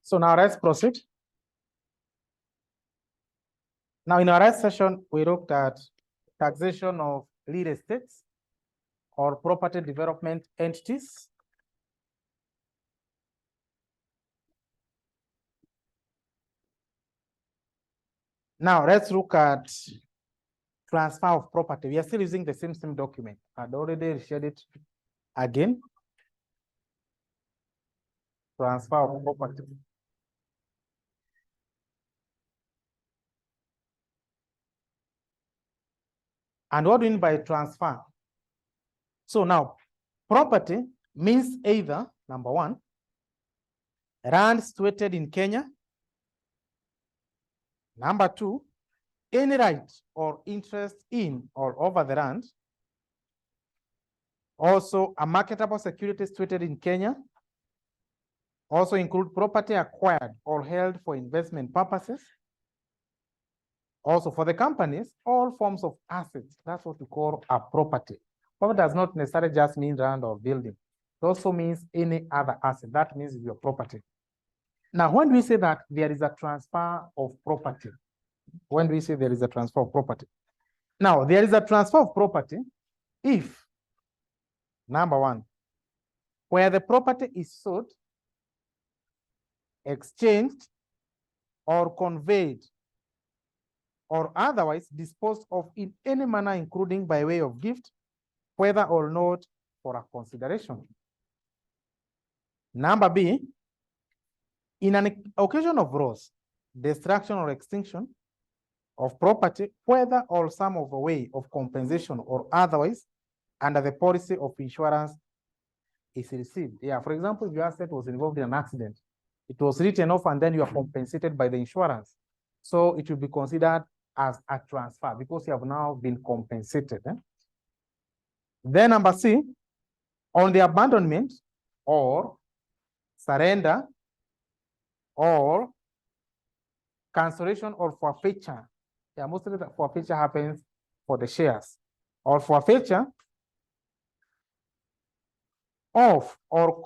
So now let's proceed. Now in our last session, we looked at taxation of real estates or property development entities. Now let's look at transfer of property. We are still using the same document. I'd already shared it again. Transfer of property. And what do you mean by transfer? So now, property means either, number one, land situated in Kenya. Number two, any right or interest in or over the land. Also, a marketable security situated in Kenya. Also include property acquired or held for investment purposes. Also for the companies, all forms of assets. That's what we call a property. Property does not necessarily just mean land or building. It also means any other asset. That means your property. Now, when we say that there is a transfer of property, when we say there is a transfer of property, now there is a transfer of property if, number one, where the property is sold, exchanged, or conveyed, or otherwise disposed of in any manner, including by way of gift, whether or not for a consideration. Number B, in an occasion of loss, destruction, or extinction of property, whether or some of a way of compensation or otherwise, under the policy of insurance is received. Yeah, for example, if your asset was involved in an accident, it was written off and then you are compensated by the insurance. So it will be considered as a transfer because you have now been compensated. Then number C, on the abandonment or surrender or cancellation or forfeiture. Yeah, mostly the forfeiture happens for the shares, or forfeiture of or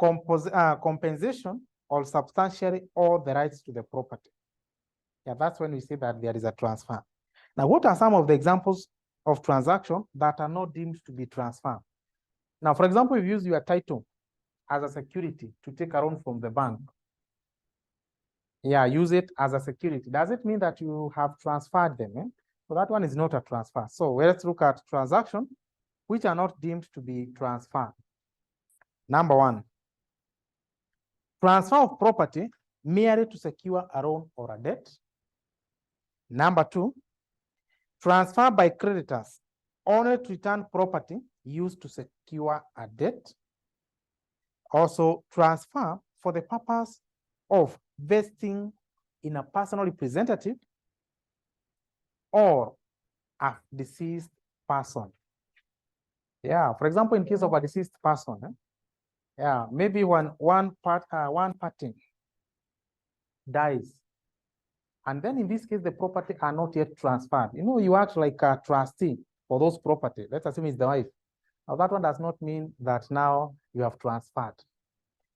compensation or substantially all the rights to the property. Yeah, that's when we say that there is a transfer. Now, what are some of the examples of transactions that are not deemed to be transfer? Now, for example, you use your title as a security to take a loan from the bank. Yeah, use it as a security. Does it mean that you have transferred them? Eh? So that one is not a transfer. So let's look at transactions which are not deemed to be transferred. Number one, transfer of property merely to secure a loan or a debt. Number two, transfer by creditors only to return property used to secure a debt. Also, transfer for the purpose of vesting in a personal representative or a deceased person. Yeah, for example, in case of a deceased person, yeah, maybe when one party dies, and then in this case, the property are not yet transferred. You know, you act like a trustee for those property. Let's assume it's the wife. Now, that one does not mean that now you have transferred,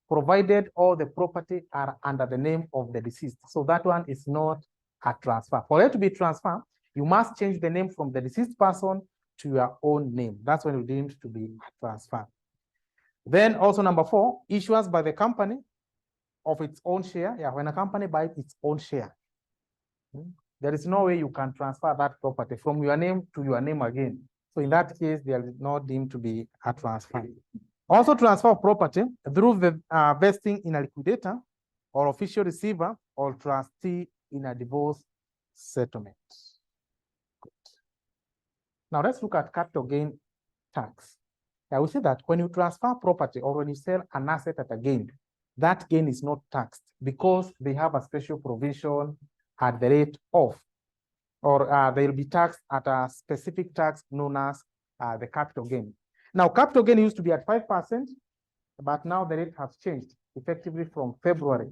provided all the property are under the name of the deceased. So that one is not a transfer. For it to be transferred, you must change the name from the deceased person to your own name. That's when you deemed to be a transfer. Then also number four, issuance by the company of its own share. Yeah, when a company buys its own share, there is no way you can transfer that property from your name to your name again. So in that case, they are not deemed to be a transfer. Also transfer of property through the vesting in a liquidator or official receiver or trustee in a divorce settlement. Good. Now let's look at capital gain tax. I will say that when you transfer property or when you sell an asset at a gain, that gain is not taxed because they have a special provision at the rate of, or they'll be taxed at a specific tax known as the capital gain. Now, capital gain used to be at 5%, but now the rate has changed effectively from February,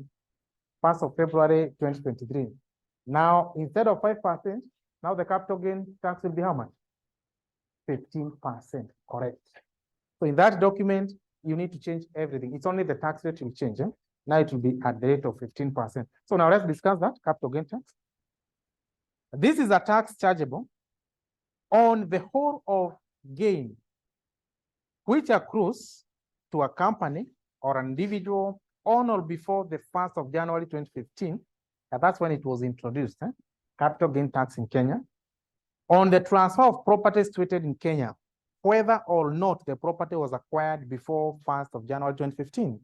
1st of February 2023. Now, instead of 5%, Now the capital gain tax will be how much? 15%, correct. So in that document, you need to change everything. It's only the tax rate will change. Now it will be at the rate of 15%. So now let's discuss that capital gain tax. This is a tax chargeable on the whole of gain, which accrues to a company or an individual on or before the 1st of January 2015. And that's when it was introduced, capital gain tax in Kenya, on the transfer of property situated in Kenya, whether or not the property was acquired before 1st of January 2015.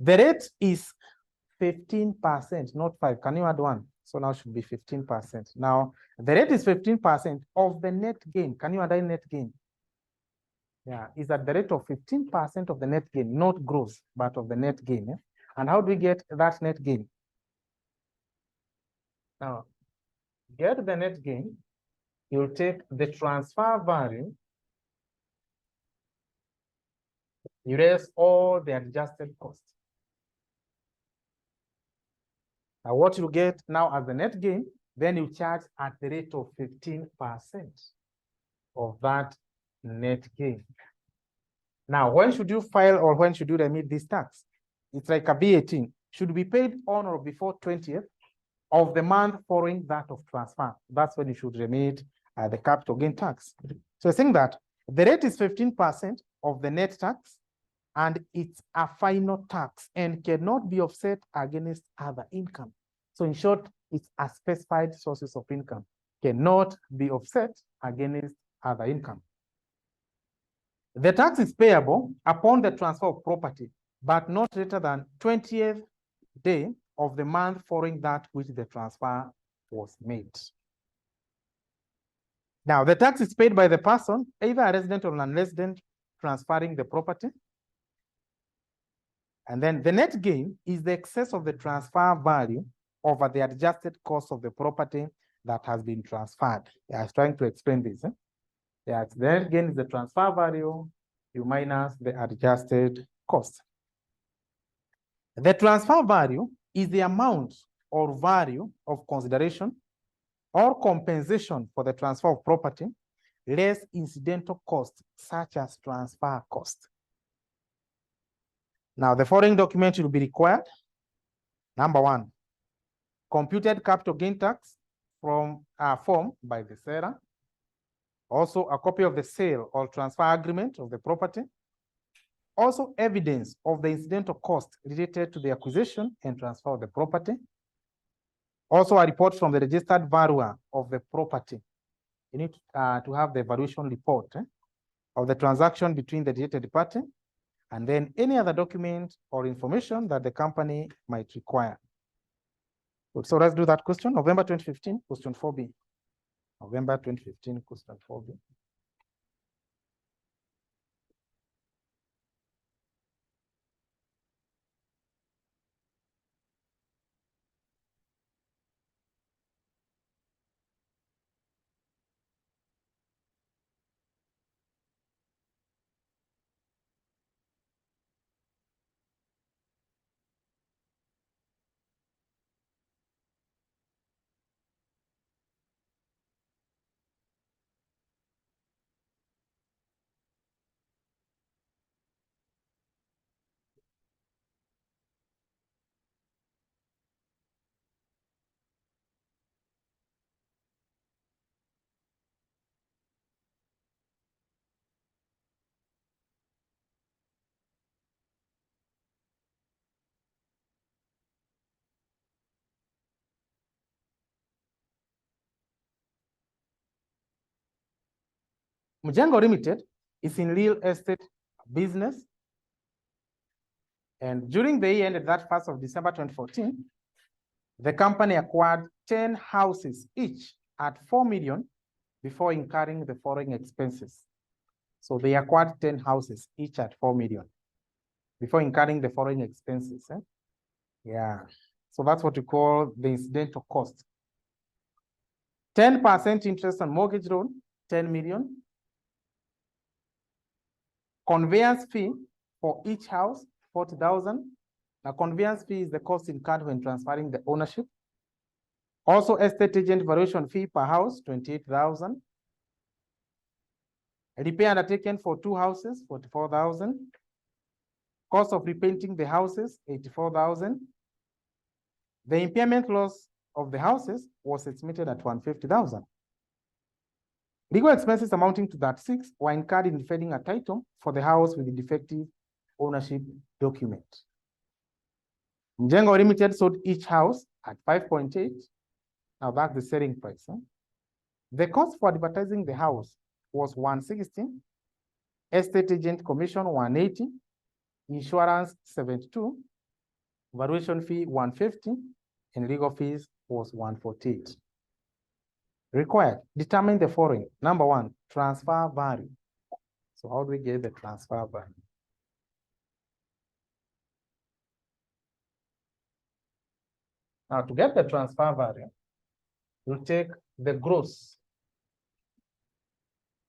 The rate is 15%, not 5. Can you add 1? So now it should be 15%. Now, the rate is 15% of the net gain. Can you add in net gain? Yeah, is at the rate of 15% of the net gain, not gross, but of the net gain. And how do we get that net gain? Now, get the net gain, you'll take the transfer value, you raise all the adjusted costs. Now, what you get now as the net gain, then you charge at the rate of 15% of that net gain. Now, when should you file or when should you remit this tax? It's like a VAT. Should be paid on or before 20th of the month following that of transfer. That's when you should remit the capital gain tax. So I think that the rate is 15% of the net tax, and it's a final tax and cannot be offset against other income. So in short, it's a specified sources of income, cannot be offset against other income. The tax is payable upon the transfer of property, but not later than 20th day of the month following that which the transfer was made. Now, the tax is paid by the person, either a resident or non-resident, transferring the property. And then the net gain is the excess of the transfer value over the adjusted cost of the property that has been transferred. I was trying to explain this. Yeah, the net gain is the transfer value, you minus the adjusted cost. The transfer value is the amount or value of consideration or compensation for the transfer of property, less incidental costs such as transfer cost. Now, the following document will be required. Number 1, computed capital gain tax from a form by the seller. Also, a copy of the sale or transfer agreement of the property. Also, evidence of the incidental cost related to the acquisition and transfer of the property. Also, a report from the registered valuer of the property. You need to have the valuation report of the transaction between the related party, and then any other document or information that the company might require. Good. So let's do that question. November 2015, question 4B. November 2015, question 4B. Mjengo Limited is in real estate business. And during the year ended that 1st of December 2014, the company acquired 10 houses each at 4 million before incurring the following expenses. So they acquired 10 houses each at 4 million before incurring the following expenses. Yeah. So that's what we call the incidental cost. 10% interest on mortgage loan, 10 million. Conveyance fee for each house, 40,000. Now, conveyance fee is the cost incurred when transferring the ownership. Also, estate agent valuation fee per house, 28,000. Repair undertaken for 2 houses, 44,000. Cost of repainting the houses, 84,000. The impairment loss of the houses was estimated at 150,000. Legal expenses amounting to that 6 were incurred in defending a title for the house with the defective ownership document. Mjengo Limited sold each house at 5.8. Now that's the selling price. Huh? The cost for advertising the house was 160. Estate agent commission 180. Insurance 72. Valuation fee 150. And legal fees was 148. Required, determine the following. Number 1, transfer value. So how do we get the transfer value? Now to get the transfer value, you take the gross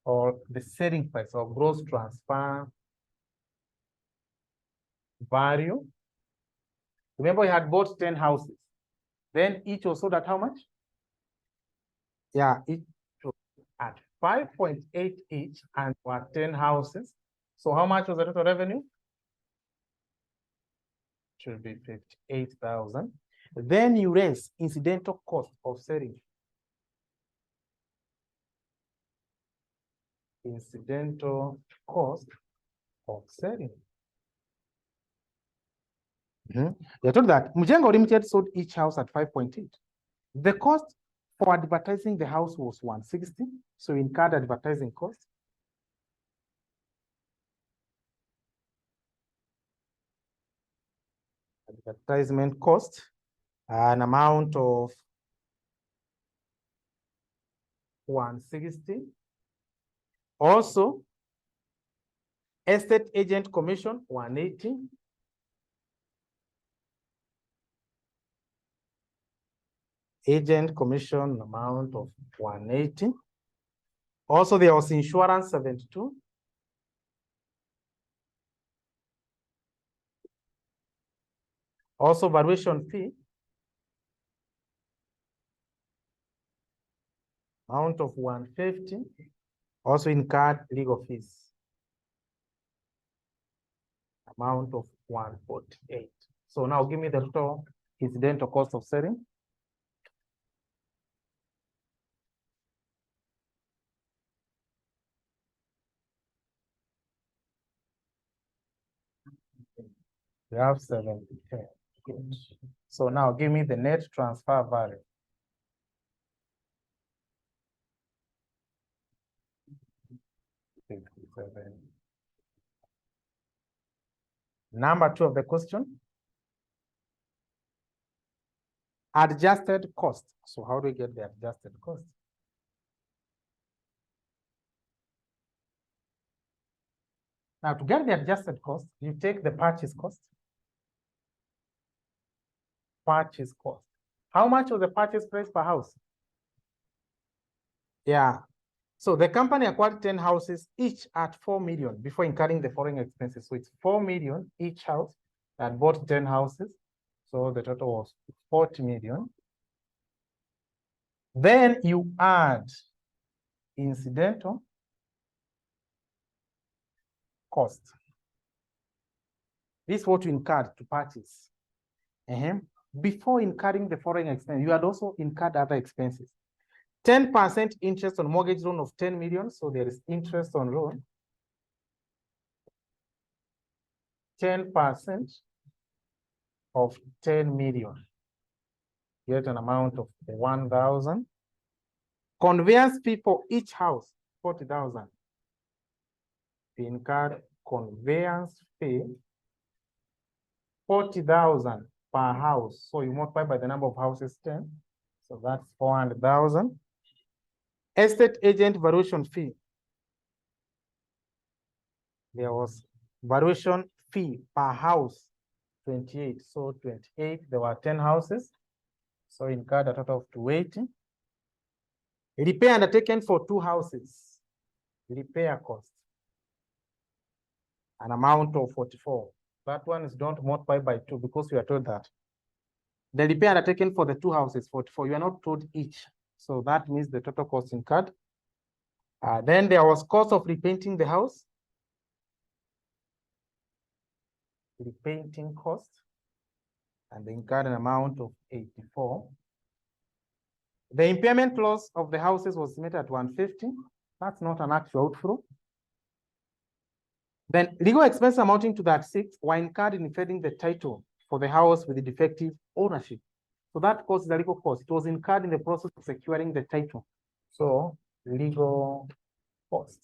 or the selling price or gross transfer value. Remember, you had bought 10 houses. Then each was sold at how much? Yeah, each at 5.8 each and were 10 houses. So how much was the total revenue? Should be 58,000. Then you raise incidental cost of selling. Incidental cost of selling. You're told that Mjengo Limited sold each house at 5.8. The cost for advertising the house was 160. So we incurred advertising cost. Advertisement cost, an amount of 160. Also, estate agent commission 180. Agent commission amount of 180. Also, there was insurance 72. Also, valuation fee amount of 150. Also incurred legal fees amount of 148. So now give me the total incidental cost of selling. We have 70. Good. So now give me the net transfer value. Number 2 of the question. Adjusted cost. So how do we get the adjusted cost? Now to get the adjusted cost, you take the purchase cost. Purchase cost. How much was the purchase price per house? Yeah. So the company acquired 10 houses, each at 4 million before incurring the foreign expenses. So it's 4 million each house that bought 10 houses. So the total was 40 million. Then you add incidental cost. This is what you incurred to purchase. Before incurring the foreign expense, you had also incurred other expenses. 10% interest on mortgage loan of 10 million. So there is interest on loan. 10% of 10 million. Get an amount of 1,000. Conveyance fee for each house, 40,000. We incurred conveyance fee, 40,000 per house. So you multiply by the number of houses, 10. So that's 400,000. Estate agent valuation fee. There was valuation fee per house, 28. So 28, there were 10 houses. So incurred a total of 280. Repair undertaken for 2 houses. Repair cost. An amount of 44. That one is don't multiply by 2 because we are told that The repair undertaken for the two houses, 44. You are not told each. So that means the total cost incurred. Then there was cost of repainting the house. Repainting cost. And they incurred an amount of 84. The impairment loss of the houses was estimated at 150. That's not an actual outflow. Then legal expenses amounting to that 6 were incurred in defending the title for the house with the defective ownership. So that cost is a legal cost. It was incurred in the process of securing the title. So legal cost.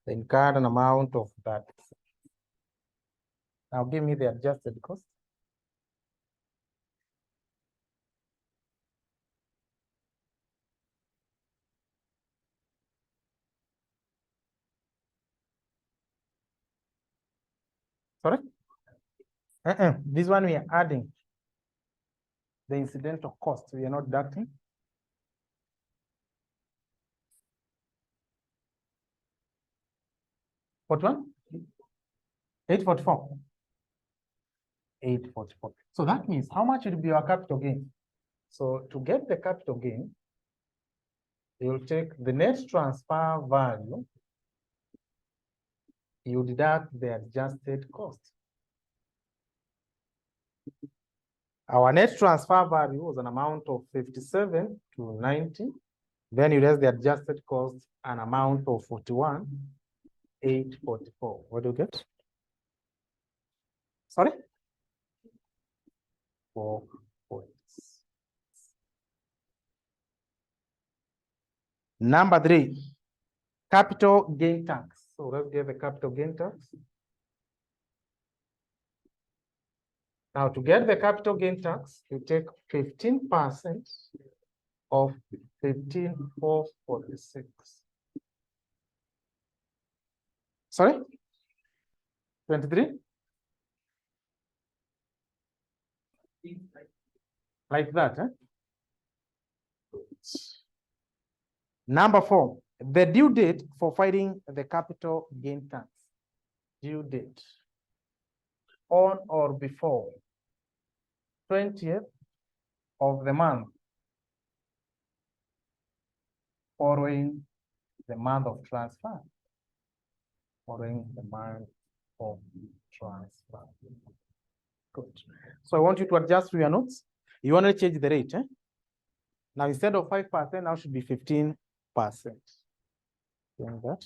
They incurred an amount of that. Now give me the adjusted cost. Sorry? This one we are adding the incidental cost. We are not deducting. What one? 844. 844. So that means how much will be your capital gain? So to get the capital gain, you'll take the net transfer value, you deduct the adjusted cost. Our net transfer value was an amount of 57 to 90. Then you raise the adjusted cost, an amount of 41, 844. What do you get? Sorry? 4 points. Number 3, capital gain tax. So let's get the capital gain tax. Now to get the capital gain tax, you take 15% of 15,446. Sorry? 23? Like that, eh? Number 4, the due date for filing the capital gain tax. Due date. On or before 20th of the month following the month of transfer. Following the month of transfer. Good. So I want you to adjust your notes. You want to change the rate, eh? Now instead of 5%, now should be 15%. Doing that.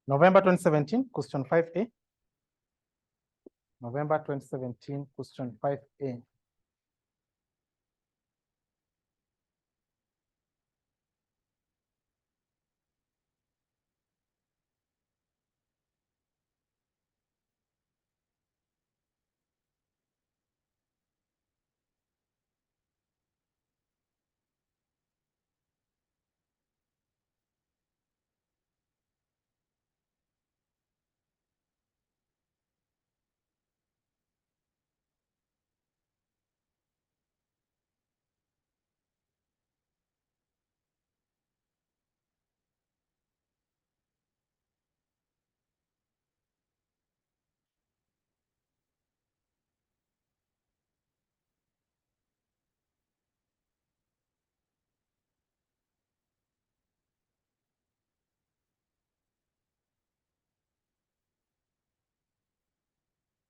November 2017, question 5A. November 2017, question 5A.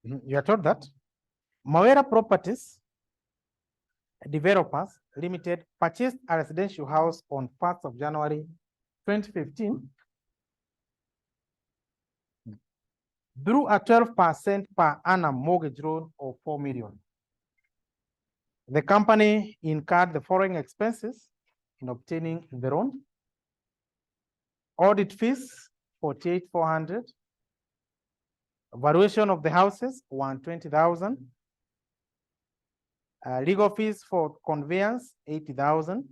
You are told that Mawera Properties Developers Limited purchased a residential house on 1st of January 2015 through a 12% per annum mortgage loan of 4 million. The company incurred the following expenses in obtaining the loan: audit fees, 48,400. Valuation of the houses, 120,000. Legal fees for conveyance, 80,000.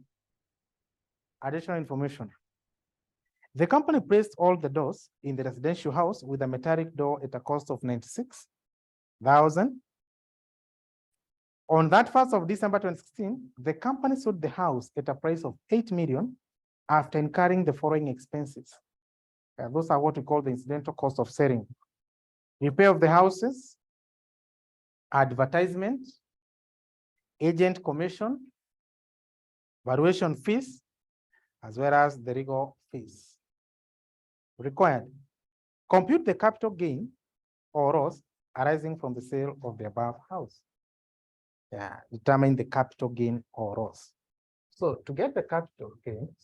Additional information. The company placed all the doors in the residential house with a metallic door at a cost of 96,000. On that 1st of December 2016, the company sold the house at a price of 8 million after incurring the following expenses. Those are what we call the incidental cost of selling: repair of the houses, advertisement, agent commission, valuation fees, as well as the legal fees. Required: compute the capital gain or loss arising from the sale of the above house. Determine the capital gain or loss. So to get the capital gain,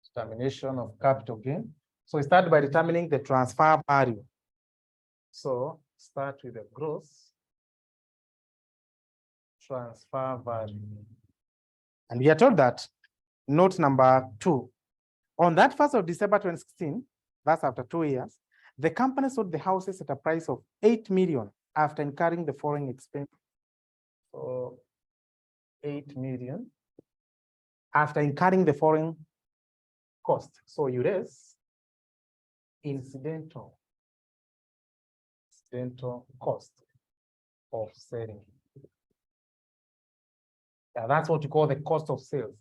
determination of capital gain. So we start by determining the transfer value. So start with the gross transfer value. And we are told that, note number 2, on that 1st of December 2016, that's after 2 years, the company sold the houses at a price of 8 million after incurring the following expense. So 8 million after incurring the following cost. So you raise incidental cost of selling. That's what you call the cost of sales.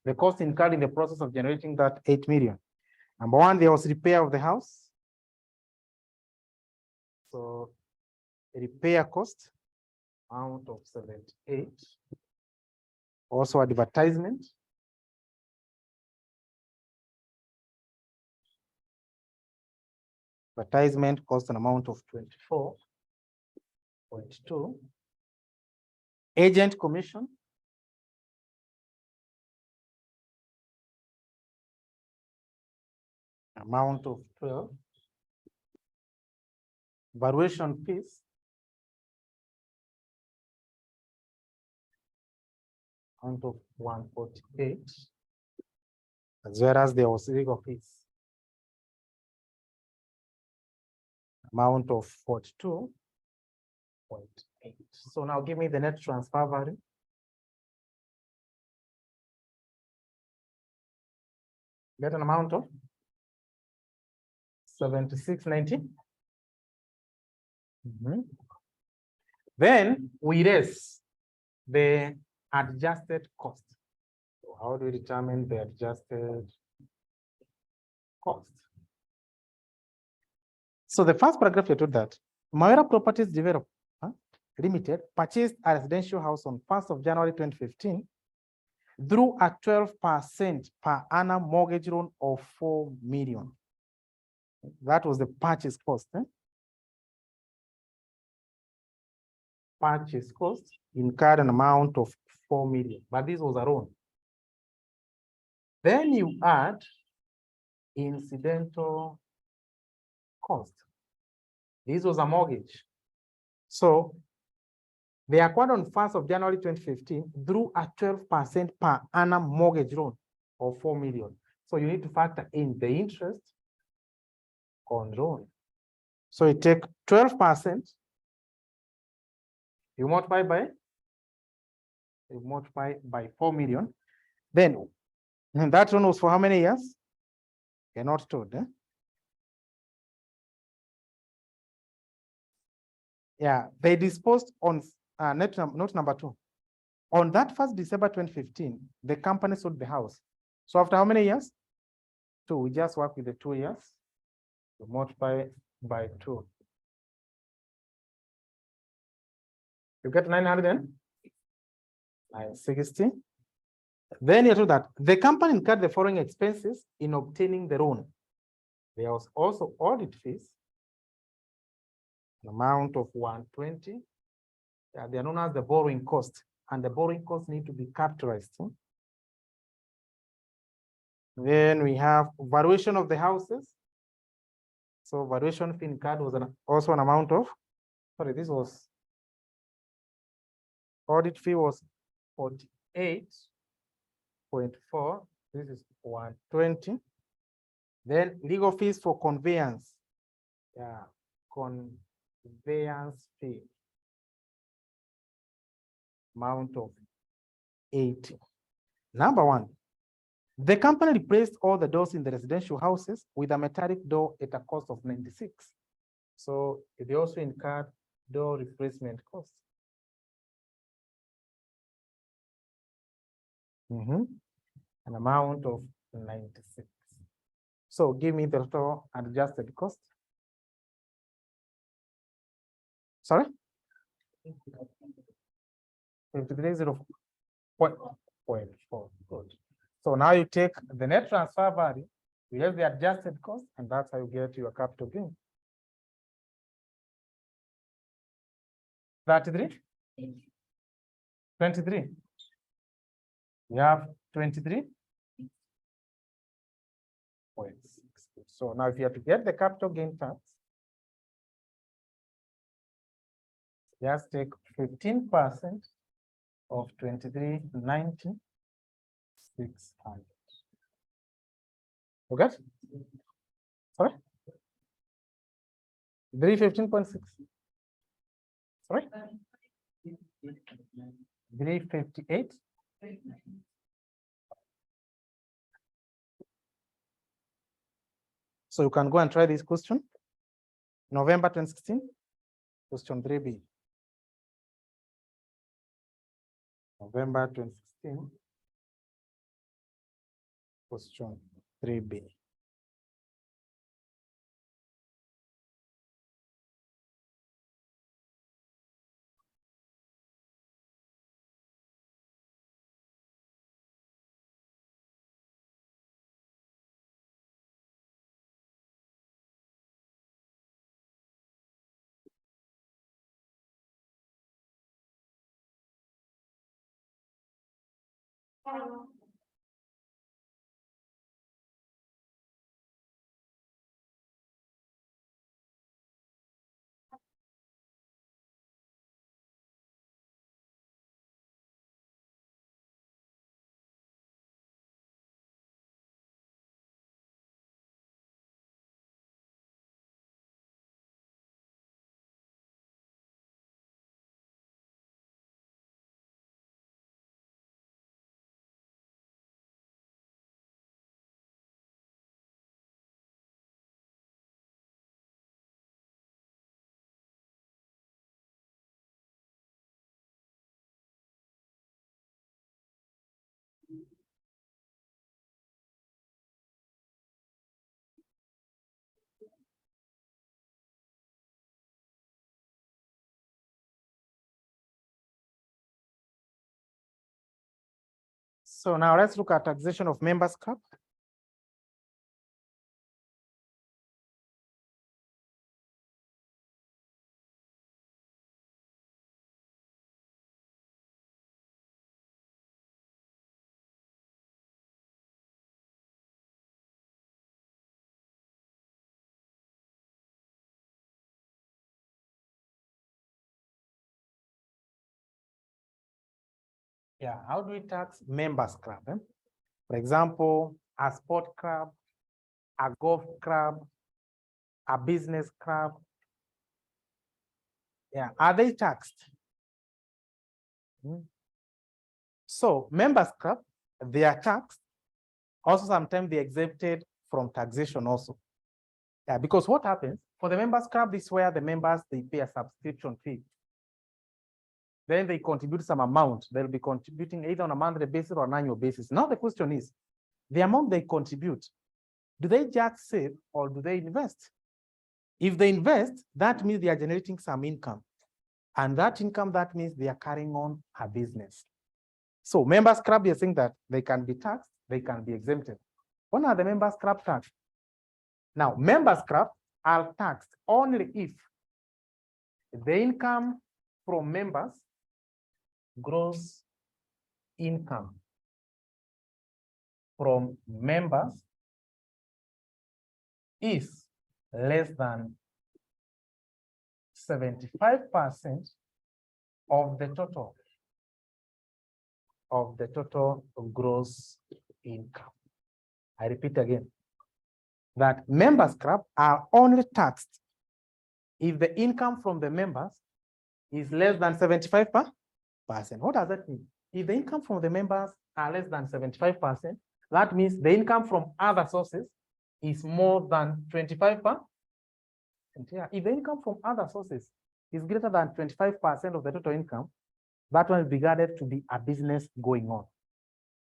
The cost incurred in the process of generating that 8 million. Number 1, there was repair of the house. So repair cost, amount of 78. Also advertisement. Advertisement cost an amount of 24.2. Agent commission. Amount of 12. Valuation fees. Amount of 148. As well as there was legal fees. Amount of 42.8. So now give me the net transfer value. Get an amount of 76.90. Then we raise the adjusted cost. So how do we determine the adjusted cost? So the first paragraph you told that Mawera Properties Developer Limited purchased a residential house on 1st of January 2015 through a 12% per annum mortgage loan of 4 million. That was the purchase cost. Purchase cost incurred an amount of 4 million, but this was a loan. Then you add incidental cost. This was a mortgage. So they acquired on 1st of January 2015 through a 12% per annum mortgage loan of 4 million. So you need to factor in the interest on loan. So you take 12%, you multiply by 4 million. Then that loan was for how many years? You're not told. Yeah, they disposed on note number 2. On that 1st December 2015, the company sold the house. So after how many years? 2. We just work with the 2 years. To multiply by 2. You get 960. Then you're told that the company incurred the following expenses in obtaining the loan. There was also audit fees, an amount of 120. They are known as the borrowing cost, and the borrowing costs need to be capitalized. Then we have valuation of the houses. So valuation fee incurred was also an amount of, sorry, this was, audit fee was 48.4. This is 120. Then legal fees for conveyance. Yeah, conveyance fee. Amount of 80. Number one, the company replaced all the doors in the residential houses with a metallic door at a cost of 96. So they also incurred door replacement costs. An amount of 96. So give me the total adjusted cost. Sorry? 53.04. Good. So now you take the net transfer value, you have the adjusted cost, and that's how you get your capital gain. 33? 23. You have 23.6. So now if you have to get the capital gain tax, just take 15% of 23.90,600. Okay? Sorry? 315.6. Sorry? 358. So you can go and try this question. November 2016, question 3B. November 2016, question 3B. So now let's look at taxation of members' club. Yeah, how do we tax members' club? For example, a sport club, a golf club, a business club. Yeah, are they taxed? So members' club, they are taxed. Also, sometimes they're exempted from taxation also. Yeah, because what happens for the members' club, this is where the members, they pay a subscription fee. Then they contribute some amount. They'll be contributing either on a monthly basis or an annual basis. Now the question is, the amount they contribute, do they just save or do they invest? If they invest, that means they are generating some income. And that income, that means they are carrying on a business. So members club, you're saying that they can be taxed, they can be exempted. What are the members club tax? Now, members club are taxed only if the income from members, gross income from members is less than 75% of the total gross income. I repeat again, that members club are only taxed if the income from the members is less than 75%. What does that mean? If the income from the members are less than 75%, that means the income from other sources is more than 25%. Yeah, if the income from other sources is greater than 25% of the total income, that one is regarded to be a business going on.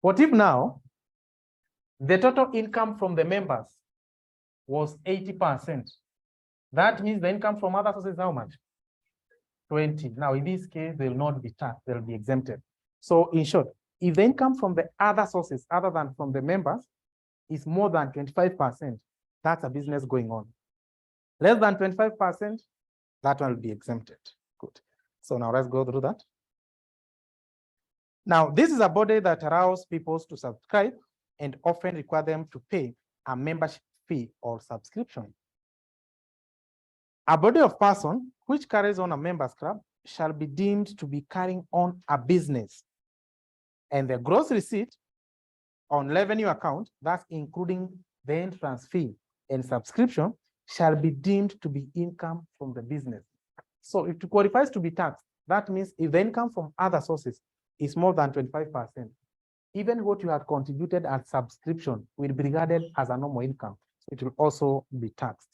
What if now the total income from the members was 80%? That means the income from other sources is how much? 20. Now, in this case, they will not be taxed, they'll be exempted. So in short, if the income from the other sources other than from the members is more than 25%, that's a business going on. Less than 25%, that one will be exempted. Good. So now let's go through that. Now, this is a body that allows people to subscribe and often require them to pay a membership fee or subscription. A body of person which carries on a members club shall be deemed to be carrying on a business, and the gross receipt on revenue account, that's including the entrance fee and subscription, shall be deemed to be income from the business. So if it qualifies to be taxed, that means if the income from other sources is more than 25%, even what you have contributed as subscription will be regarded as a normal income. So it will also be taxed.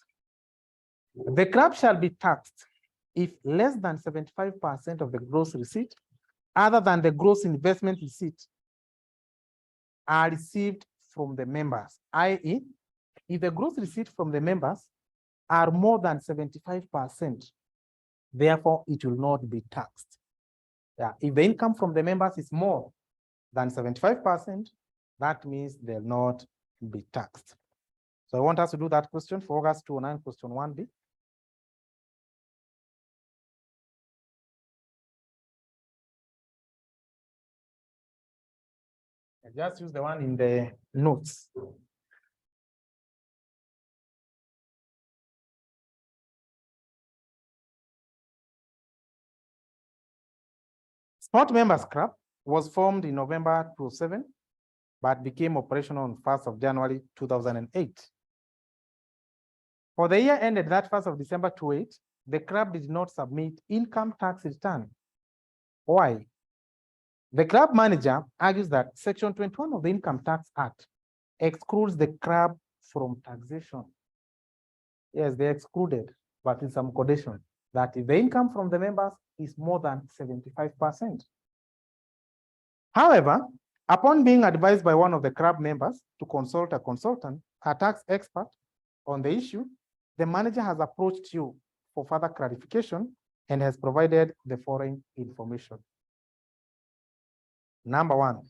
The club shall be taxed if less than 75% of the gross receipt, other than the gross investment receipt, are received from the members, i.e., if the gross receipt from the members are more than 75%, therefore it will not be taxed. Yeah, if the income from the members is more than 75%, that means they'll not be taxed. So I want us to do that question for August 209, question 1B. I just use the one in the notes. Sport Members Club was formed in November 2007, but became operational on 1st of January 2008. For the year ended that 1st of December 2008, the club did not submit income tax return. Why? The club manager argues that Section 21 of the Income Tax Act excludes the club from taxation. Yes, they excluded, but in some condition, that if the income from the members is more than 75%. However, upon being advised by one of the club members to consult a consultant, a tax expert, on the issue, the manager has approached you for further clarification and has provided the following information. Number one,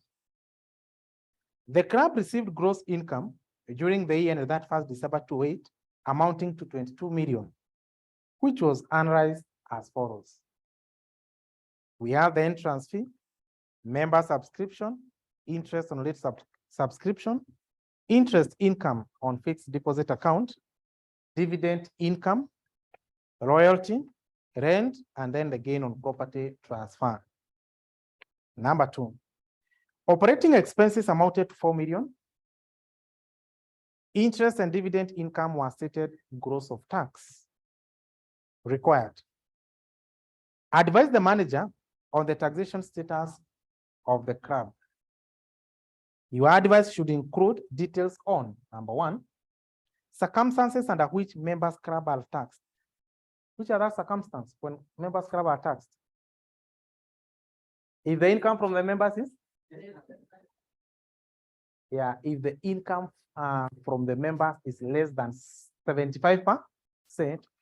the club received gross income during the year ended that 1st December 2008 amounting to 22 million, which was analyzed as follows. We have the entrance fee, member subscription, interest on late subscription, interest income on fixed deposit account, dividend income, royalty, rent, and then the gain on property transfer. Number two, operating expenses amounted to 4 million. Interest and dividend income was stated gross of tax required. Advise the manager on the taxation status of the club. Your advice should include details on, number one, circumstances under which members club are taxed. Which are the circumstances when members club are taxed? If the income from the members is? Yeah, if the income from the members is less than 75%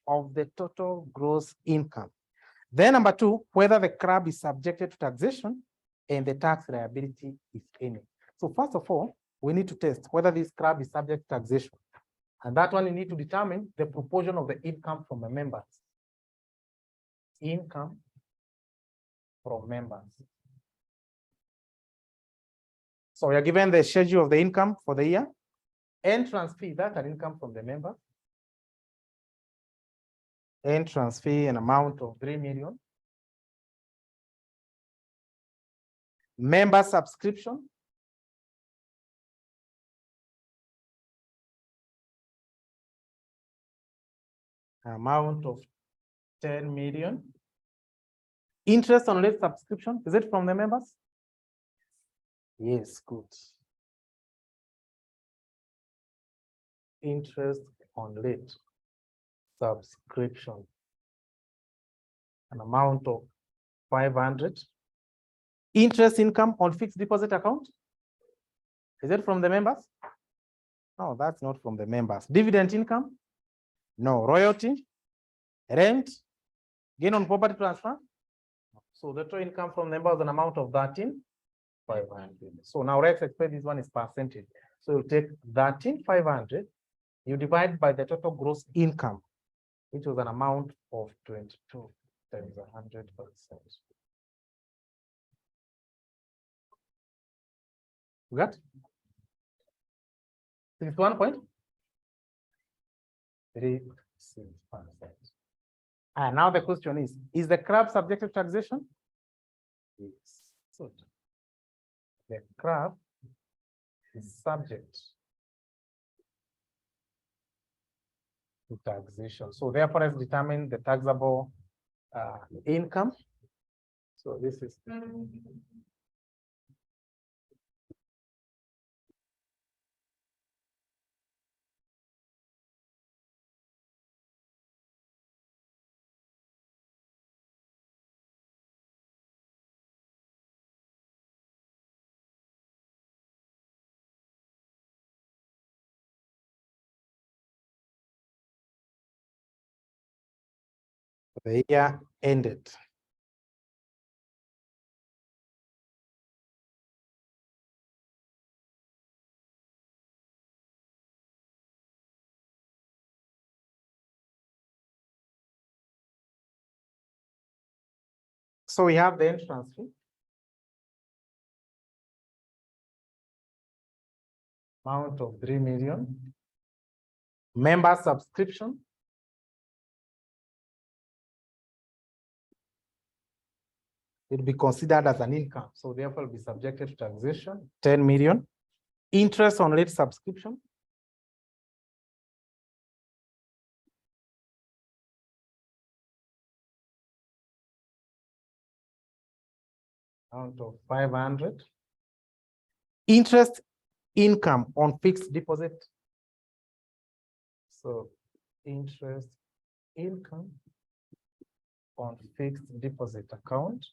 of the total gross income. Then number two, whether the club is subjected to taxation and the tax liability, if any. So first of all, we need to test whether this club is subject to taxation. And that one, you need to determine the proportion of the income from the members. Income from members. So we are given the schedule of the income for the year. Entrance fee, that's an income from the member. Entrance fee, an amount of 3 million. Member subscription. Amount of 10 million. Interest on late subscription, is it from the members? Yes, good. Interest on late subscription, an amount of 500. Interest income on fixed deposit account, is it from the members? No, that's not from the members. Dividend income? No. Royalty? Rent? Gain on property transfer? So the total income from members is an amount of 13,500. So now let's expect this one is percentage. So you take 13,500, you divide by the total gross income, which was an amount of 22 times 100%. You got 61.36%. And now the question is the crab subject to taxation? Yes. So the crab is subject to taxation. So therefore, let's determine the taxable income. So this is the year ended. So we have the entrance fee. Amount of 3 million. Member subscription. It will be considered as an income. So therefore will be subjected to taxation, 10 million. Interest on late subscription. Amount of 500. Interest income on fixed deposit. So interest income on fixed deposit account.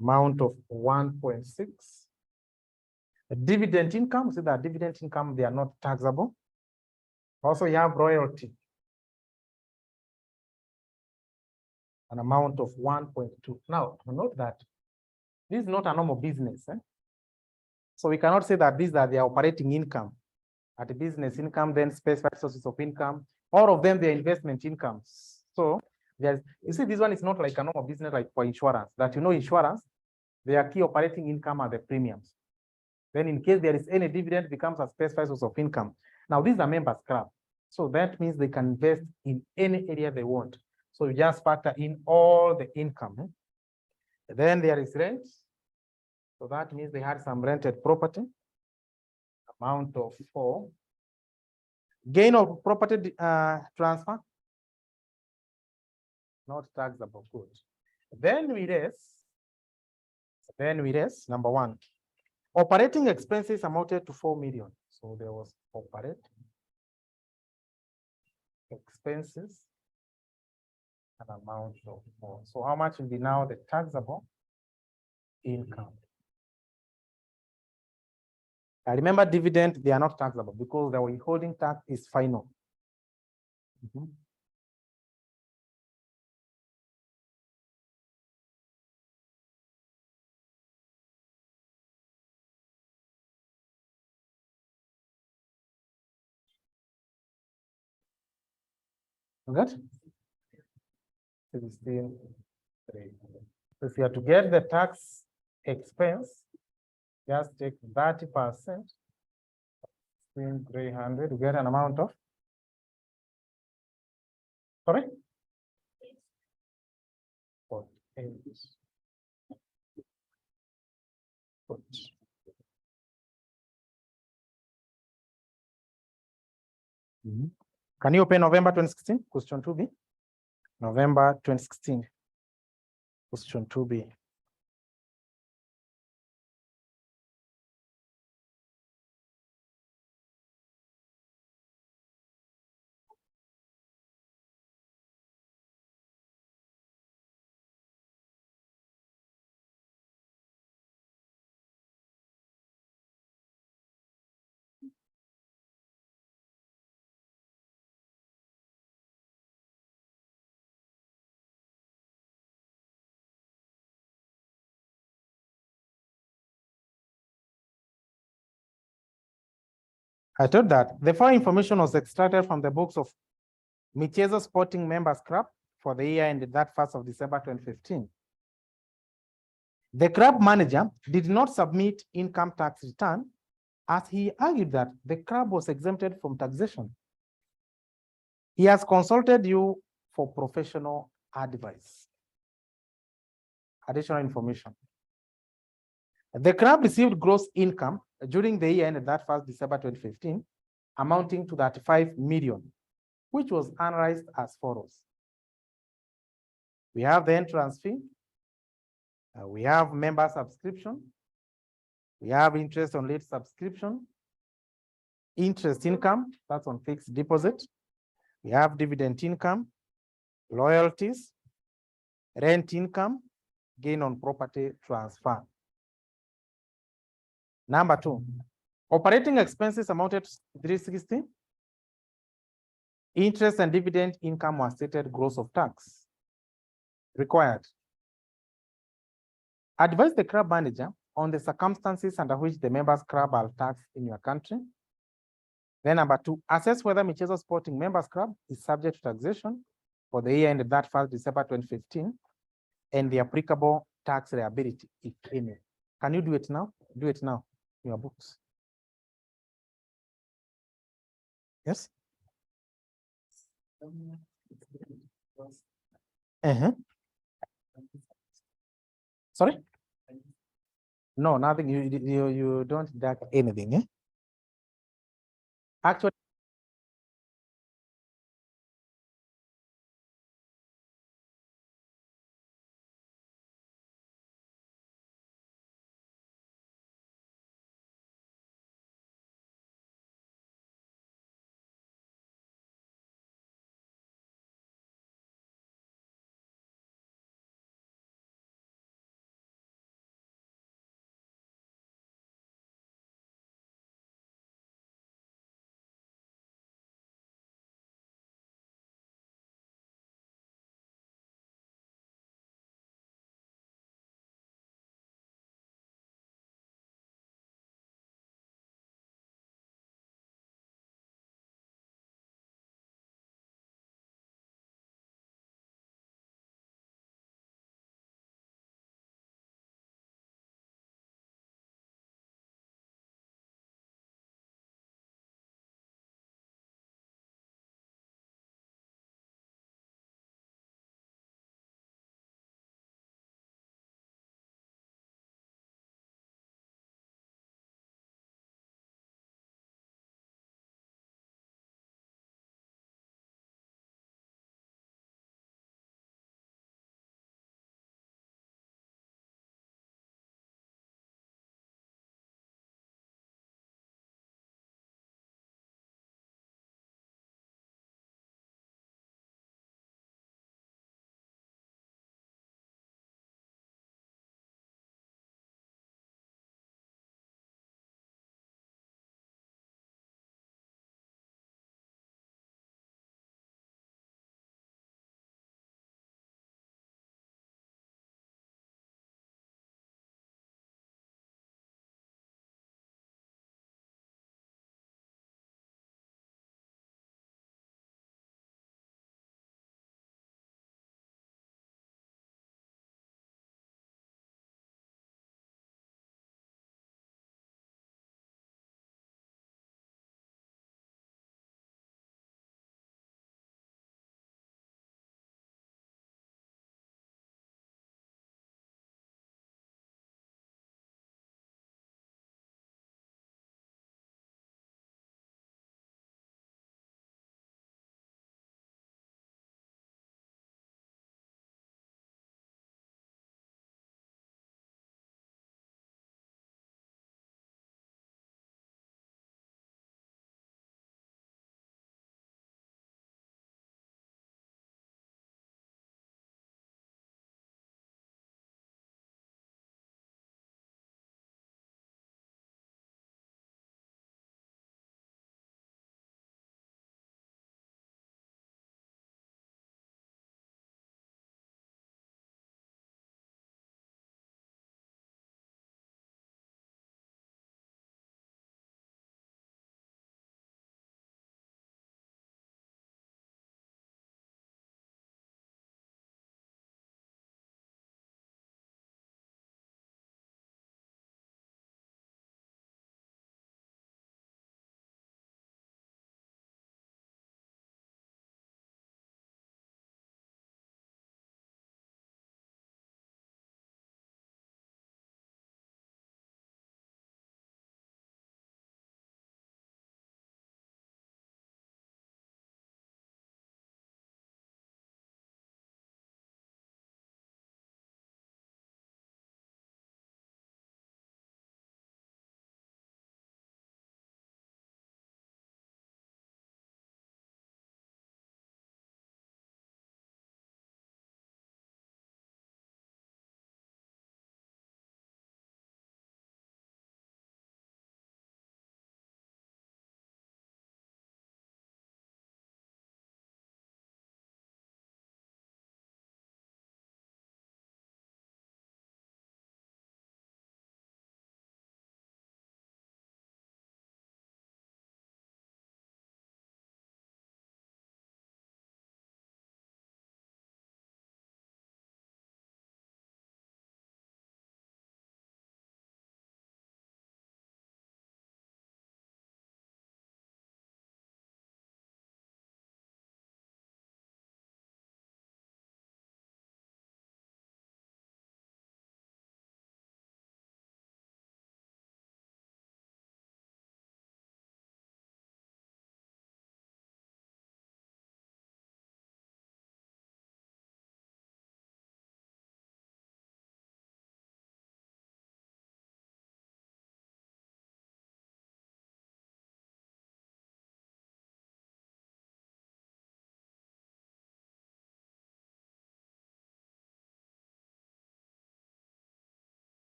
Amount of 1.6. Dividend income, see that dividend income, they are not taxable. Also, you have royalty. An amount of 1.2. Now, note that this is not a normal business. So we cannot say that these are their operating income. At the business income, then specified sources of income. All of them, their investment incomes. So there's, you see, this one is not like a normal business like for insurance. That insurance, their key operating income are the premiums. Then in case there is any dividend, it becomes a specified source of income. Now these are members club. So that means they can invest in any area they want. So you just factor in all the income. Then there is rent. So that means they had some rented property. Amount of 4. Gain of property transfer. Not taxable, good. Then we raise number 1. Operating expenses amounted to 4 million. So there was operating expenses, an amount of 4. So how much will be now the taxable income? I remember dividend, they are not taxable because the withholding tax is final. Got 16,300. If you are to get the tax expense, just take 30%, 16,300, you get an amount of, sorry? 48. Good. Can you open November 2016, question 2B? November 2016, question 2B. I told that the following information was extracted from the books of Michezo Sporting Members Club for the year ended that 1st of December 2015. The club manager did not submit income tax return as he argued that the club was exempted from taxation. He has consulted you for professional advice. Additional information. The club received gross income during the year ended that 1st December 2015, amounting to 35 million, which was analyzed as follows. We have the entrance fee. We have member subscription. We have interest on late subscription. Interest income, that's on fixed deposit. We have dividend income, royalties, rent income, gain on property transfer. Number 2, operating expenses amounted to 360. Interest and dividend income was stated gross of tax. Required. Advise the club manager on the circumstances under which the members club are taxed in your country. Then number 2, assess whether Michezo Sporting Members Club is subject to taxation for the year ended that 1st December 2015 and the applicable tax liability, if any. Can you do it now? Do it now in your books. Yes? Sorry? No, nothing. You don't deduct anything. Eh? Actually,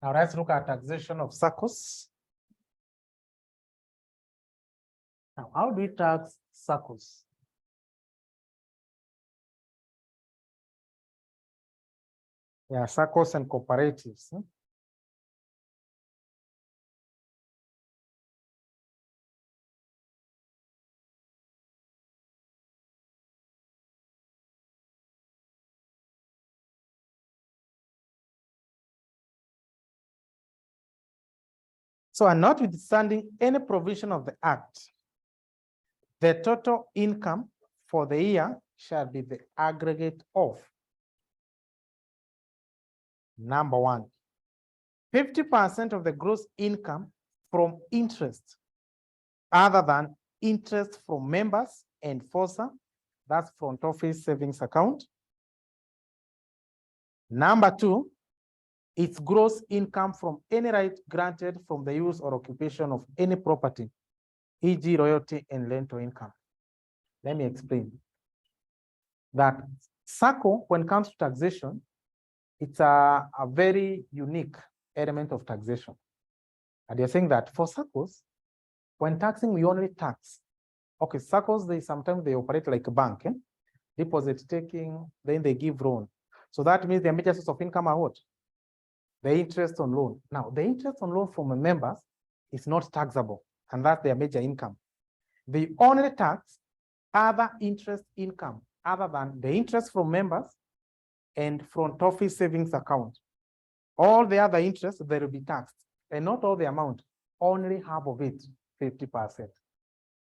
Now let's look at taxation of Saccos. Now, how do we tax Saccos? Yeah, Saccos and cooperatives. So, and notwithstanding any provision of the Act, the total income for the year shall be the aggregate of, number one, 50% of the gross income from interest other than interest from members and FOSA, that's front office savings account. Number two, its gross income from any right granted from the use or occupation of any property, e.g. royalty and rental income. Let me explain. That Sacco, when it comes to taxation, it's a very unique element of taxation. And you're saying that for Saccos, when taxing, we only tax. Okay, Saccos, sometimes they operate like a bank, deposit taking, then they give loan. So that means their major source of income are what? The interest on loan. Now, the interest on loan from members is not taxable, and that's their major income. They only tax other interest income other than the interest from members and front office savings account. All the other interest, they will be taxed, and not all the amount, only half of it, 50%.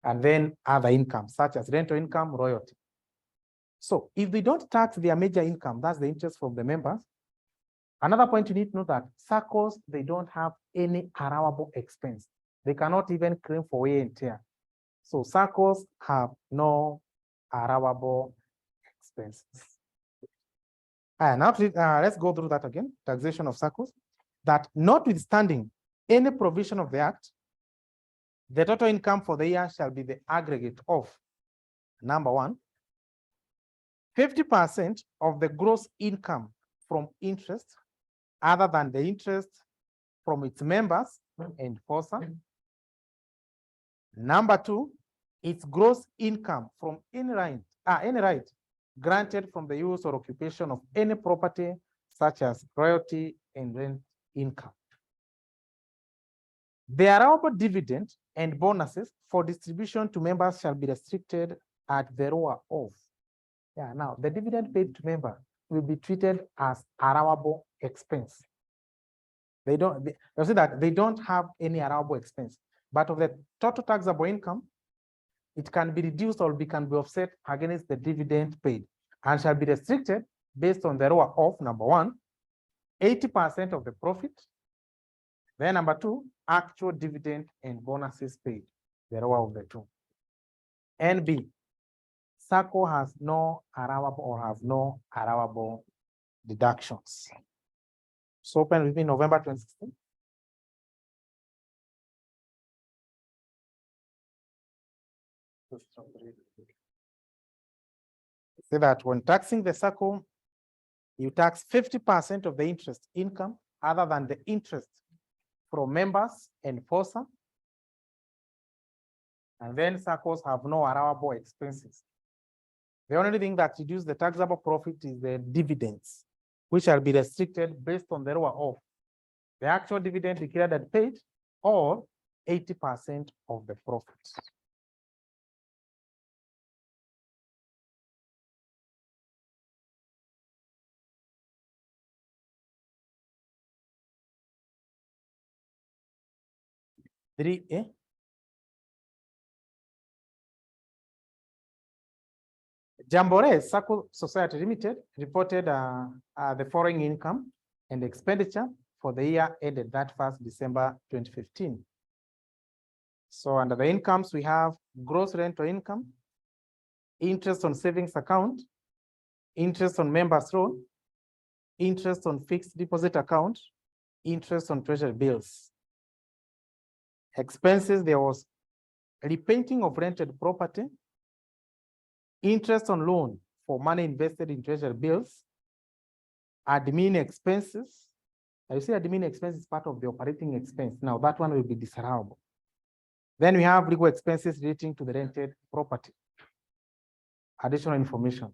And then other income, such as rental income, royalty. So if they don't tax their major income, that's the interest from the members. Another point you need to know that Saccos, they don't have any allowable expense. They cannot even claim for wear and tear. So Saccos have no allowable expenses. Now let's go through that again. Taxation of Saccos. That notwithstanding any provision of the Act, the total income for the year shall be the aggregate of, number one, 50% of the gross income from interest other than the interest from its members and FOSA. Number two, its gross income from any right granted from the use or occupation of any property, such as royalty and rent income. The allowable dividend and bonuses for distribution to members shall be restricted at the lower of. Yeah, now the dividend paid to members will be treated as allowable expense. They don't, you see that they don't have any allowable expense, but of the total taxable income, it can be reduced or can be offset against the dividend paid and shall be restricted based on the lower of, number one, 80% of the profit. Then number two, actual dividend and bonuses paid, the lower of the two. And B, Sacco has no allowable or have no allowable deductions. So open with me November 2016. Say that when taxing the Sacco, you tax 50% of the interest income other than the interest from members and FOSA. And then Saccos have no allowable expenses. The only thing that reduces the taxable profit is the dividends, which shall be restricted based on the lower of the actual dividend declared and paid, or 80% of the profits. Three A. Jambore Sacco Society Limited reported the following income and expenditure for the year ended that 1st December 2015. So under the incomes, we have gross rental income, interest on savings account, interest on members loan, interest on fixed deposit account, interest on treasury bills. Expenses, there was repainting of rented property, interest on loan for money invested in treasury bills, admin expenses. You see admin expense is part of the operating expense. Now that one will be disallowable. Then we have legal expenses relating to the rented property. Additional information.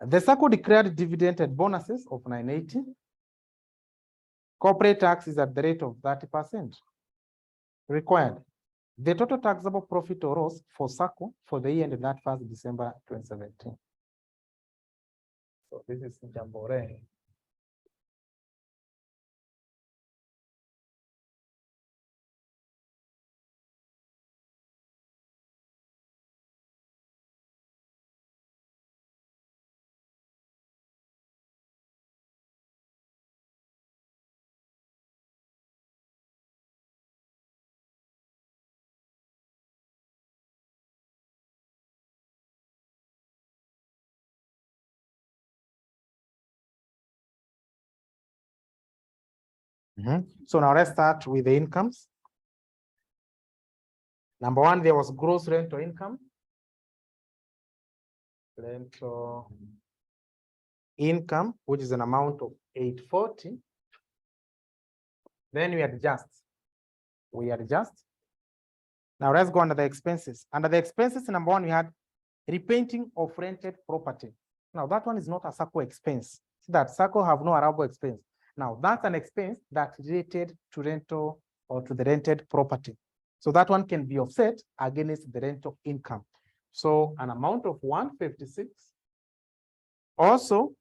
The Sacco declared dividend and bonuses of 980. Corporate tax is at the rate of 30%. Required. The total taxable profit or loss for Sacco for the year ended that 1st December 2017. So this is Jambore. So now let's start with the incomes. Number one, there was gross rental income. Rental income, which is an amount of 840. Then we adjust. Now let's go under the expenses. Under the expenses, number one, we had repainting of rented property. Now that one is not a Sacco expense. See that Sacco have no allowable expense. Now that's an expense that's related to rental or to the rented property. So that one can be offset against the rental income. So an amount of 156. Also,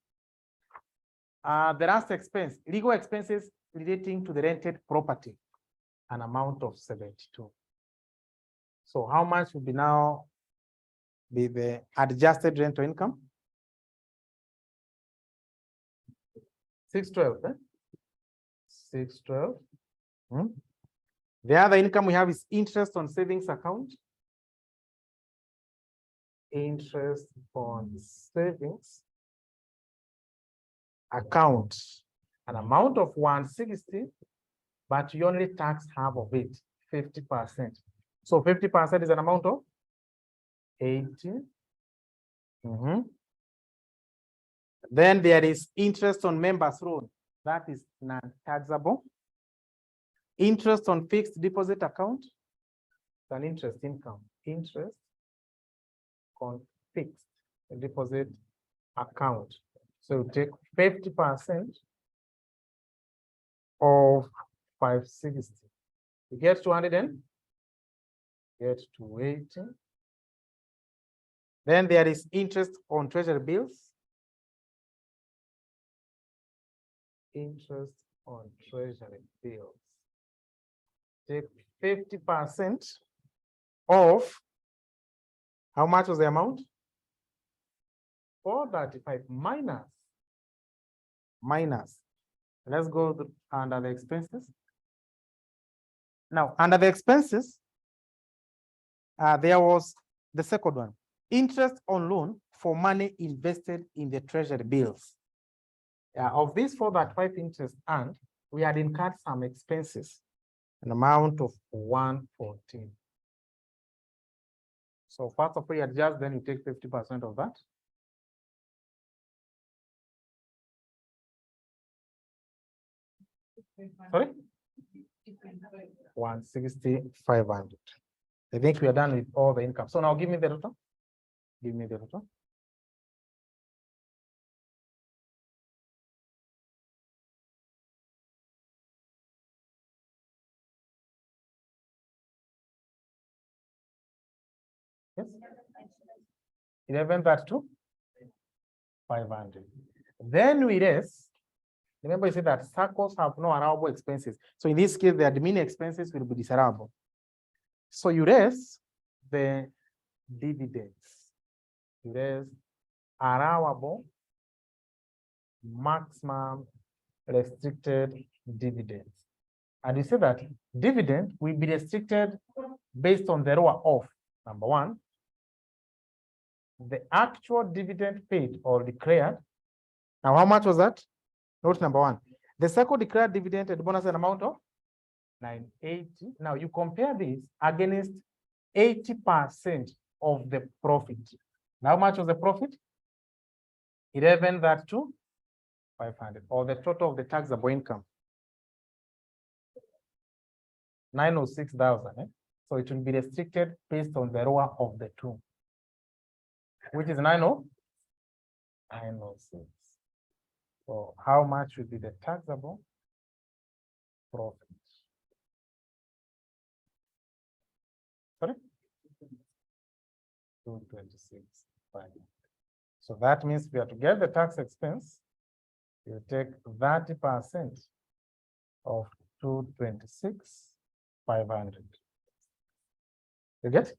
the last expense, legal expenses relating to the rented property, an amount of 72. So how much will be now be the adjusted rental income? 612, 612. The other income we have is interest on savings account. Interest on savings account, an amount of 160, but you only tax half of it, 50%. So 50% is an amount of 80. Then there is interest on members loan. That is non-taxable. Interest on fixed deposit account, it's an interest income. Interest on fixed deposit account. So take 50% of 560. You get 200 and get 280. Then there is interest on treasury bills. Interest on treasury bills. Take 50% of, how much was the amount? 435 minus. Let's go under the expenses. Now, under the expenses, there was the second one, interest on loan for money invested in the treasury bills. Of these 435 interest earned, we had incurred some expenses, an amount of 114. So first of all, you adjust, then you take 50% of that. Sorry? 160, 500. I think we are done with all the income. So now give me the total. Give me the total. Yes. 1132, 500. Then we raise. Remember, you said that Saccos have no allowable expenses. So in this case, the admin expenses will be disallowable. So you raise the dividends. You raise allowable maximum restricted dividends. And we say that dividend will be restricted based on the row of, number one, the actual dividend paid or declared. Now, how much was that? Note number one. The Sacco declared dividend and bonus an amount of 980. Now, you compare this against 80% of the profit. Now, how much was the profit? 11 that to 500, or the total of the taxable income. 906,000. So it will be restricted based on the row of the two, which is 906. So how much would be the taxable profit? Sorry? 226,500. So that means we have to get the tax expense. You take 30% of 226,500. You get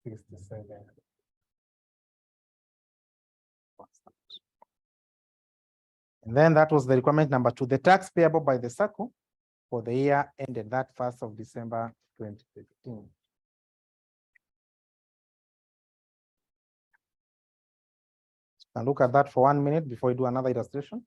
67. And then that was the requirement number two, the tax payable by the Sacco for the year ended that 1st of December 2015. And look at that for 1 minute before we do another illustration.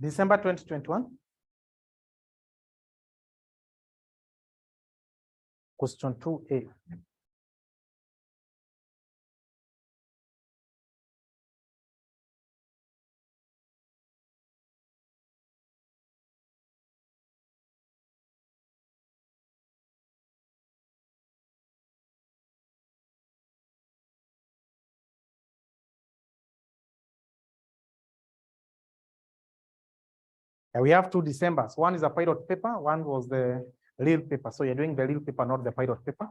December 2021. Question 2A. We have 2 Decembers. One is a pilot paper, one was the real paper. So you're doing the real paper, not the pilot paper.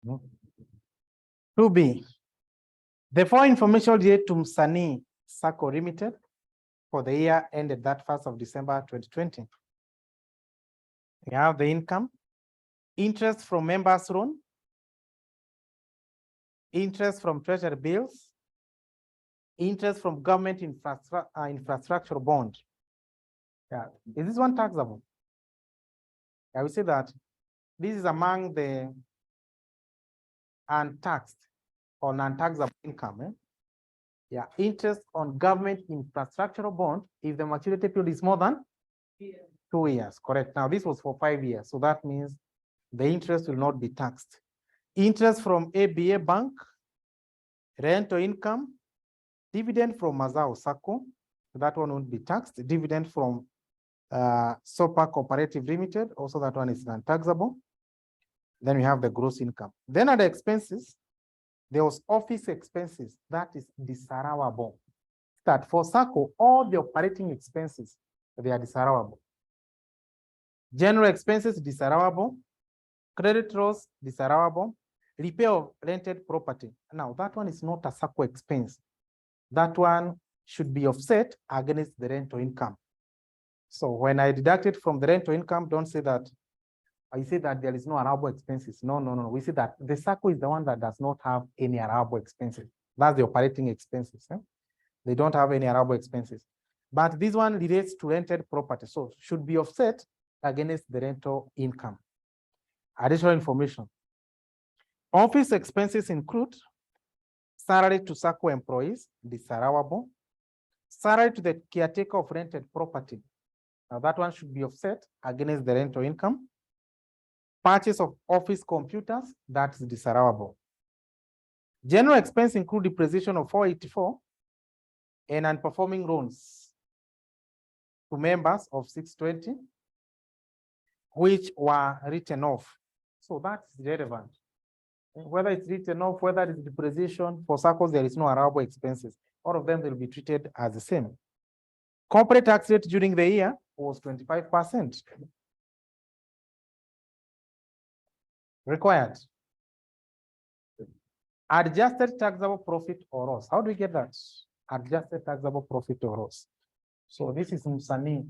Mm. 2B. The following information related to Msanii Sacco Limited for the year ended that 1st of December 2020. We have the income, interest from members' loan, interest from treasury bills, interest from government infrastructure bond. Yeah, is this one taxable? I will say that this is among the untaxed or non-taxable income. Yeah, interest on government infrastructure bond if the maturity period is more than 2 years. Correct. Now this was for 5 years, so that means the interest will not be taxed. Interest from ABA Bank, rental income, dividend from Mazao Sacco, that one won't be taxed. Dividend from Sopa Cooperative Limited, also that one is non-taxable. Then we have the gross income. Then at the expenses, there was office expenses, that is disallowable. That for Sacco, all the operating expenses, they are disallowable. General expenses, disallowable. Credit loss, disallowable. Repair of rented property. Now, that one is not a Sacco expense. That one should be offset against the rental income. So when I deduct it from the rental income, don't say that I say that there is no allowable expenses. No. We see that the Sacco is the one that does not have any allowable expenses. That's the operating expenses. They don't have any allowable expenses. But this one relates to rented property, so should be offset against the rental income. Additional information. Office expenses include salary to Sacco employees, disallowable. Salary to the caretaker of rented property. Now that one should be offset against the rental income. Purchase of office computers, that's disallowable. General expense include depreciation of 484 and non-performing loans to members of 620, which were written off. So that's relevant. Whether it's written off, whether it's depreciation, for Saccos, there is no allowable expenses. All of them will be treated as the same. Corporate tax rate during the year was 25%. Required. Adjusted taxable profit or loss. How do we get that? Adjusted taxable profit or loss. So this is Msanii.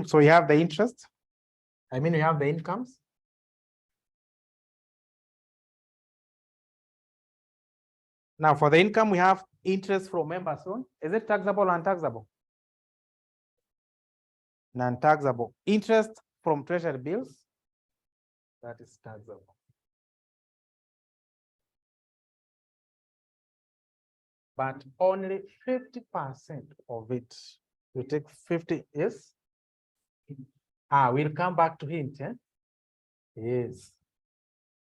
So you have the interest. I mean, you have the incomes. Now, for the income, we have interest from members' loan. Is it taxable or non-taxable? Non-taxable. Interest from treasury bills. That is taxable. but only 50% of it. You take 50 is, we'll come back to hint, eh? Yes.